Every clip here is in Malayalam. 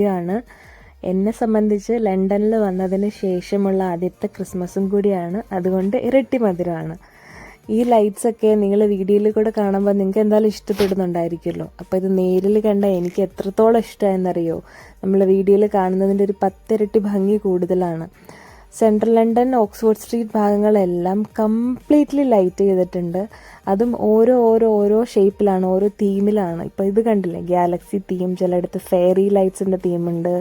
ആദ്യമാണ്. എന്നെ സംബന്ധിച്ച് ലണ്ടനിൽ വന്നതിന് ശേഷമുള്ള ആദ്യത്തെ ക്രിസ്മസും കൂടിയാണ്. അതുകൊണ്ട് ഇരട്ടി മധുരമാണ്. ഈ ലൈറ്റ്സൊക്കെ നിങ്ങൾ വീഡിയോയിൽ കൂടെ കാണുമ്പോൾ നിങ്ങൾക്ക് എന്തായാലും ഇഷ്ടപ്പെടുന്നുണ്ടായിരിക്കുമല്ലോ. അപ്പോൾ ഇത് നേരിൽ കണ്ട എനിക്ക് എത്രത്തോളം ഇഷ്ടമായെന്നറിയോ? നമ്മൾ വീഡിയോയിൽ കാണുന്നതിൻ്റെ ഒരു 10 ഇരട്ടി ഭംഗി കൂടുതലാണ്. സെൻട്രൽ ലണ്ടൻ ഓക്സ്ഫോർഡ് സ്ട്രീറ്റ് ഭാഗങ്ങളെല്ലാം കംപ്ലീറ്റ്ലി ലൈറ്റ് ചെയ്തിട്ടുണ്ട്. അതും ഓരോ ഷേപ്പിലാണ്, ഓരോ തീമിലാണ്. ഇപ്പോൾ ഇത് കണ്ടില്ലേ, ഗാലക്സി തീം, ചിലയിടത്ത് ഫെയറി ലൈറ്റ്സിൻ്റെ തീമുണ്ട്,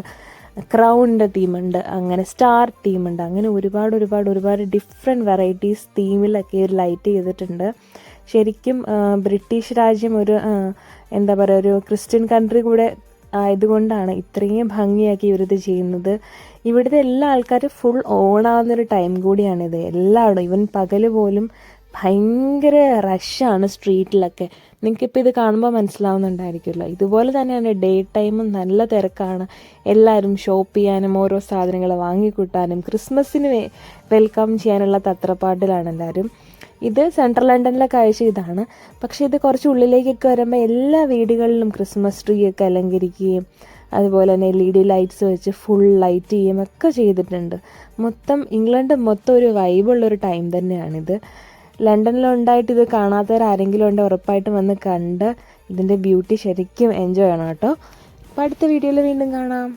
ക്രൗണിൻ്റെ തീമുണ്ട്, അങ്ങനെ സ്റ്റാർ തീമുണ്ട്, അങ്ങനെ ഒരുപാട് ഡിഫറെൻറ്റ് വെറൈറ്റീസ് തീമിലൊക്കെ ഒരു ലൈറ്റ് ചെയ്തിട്ടുണ്ട്. ശരിക്കും ബ്രിട്ടീഷ് രാജ്യം ഒരു എന്താ പറയുക, ഒരു ക്രിസ്ത്യൻ കൺട്രി കൂടെ ആയതുകൊണ്ടാണ് ഇത്രയും ഭംഗിയാക്കി ഇവരിത് ചെയ്യുന്നത്. ഇവിടുത്തെ എല്ലാ ആൾക്കാരും ഫുൾ ഓണാവുന്നൊരു ടൈം കൂടിയാണിത്. എല്ലായിടും ഈവൻ പകൽ പോലും ഭയങ്കര റഷാണ് സ്ട്രീറ്റിലൊക്കെ. നിങ്ങൾക്കിപ്പോൾ ഇത് കാണുമ്പോൾ മനസ്സിലാവുന്നുണ്ടായിരിക്കുമല്ലോ. ഇതുപോലെ തന്നെയാണ് ഡേ ടൈമും നല്ല തിരക്കാണ്. എല്ലാവരും ഷോപ്പ് ചെയ്യാനും ഓരോ സാധനങ്ങൾ വാങ്ങിക്കൂട്ടാനും ക്രിസ്മസിന് വെൽക്കം ചെയ്യാനുള്ള തത്രപ്പാട്ടിലാണ് എല്ലാവരും. ഇത് സെൻട്രൽ ലണ്ടനിലെ കാഴ്ച ഇതാണ്. പക്ഷേ ഇത് കുറച്ച് ഉള്ളിലേക്കൊക്കെ വരുമ്പോൾ എല്ലാ വീടുകളിലും ക്രിസ്മസ് ട്രീ ഒക്കെ അലങ്കരിക്കുകയും അതുപോലെ തന്നെ LED ലൈറ്റ്സ് വെച്ച് ഫുൾ ലൈറ്റ് ചെയ്യുകയും ഒക്കെ ചെയ്തിട്ടുണ്ട്. ഇംഗ്ലണ്ട് മൊത്തം ഒരു വൈബുള്ളൊരു ടൈം തന്നെയാണിത്. ലണ്ടനിലുണ്ടായിട്ട് ഇത് കാണാത്തവരാരെങ്കിലും ഉണ്ടെങ്കിൽ ഉറപ്പായിട്ടും വന്ന് കണ്ട് ഇതിൻ്റെ ബ്യൂട്ടി ശരിക്കും എൻജോയ് ചെയ്യണം കേട്ടോ. അപ്പോൾ അടുത്ത വീഡിയോയിൽ വീണ്ടും കാണാം.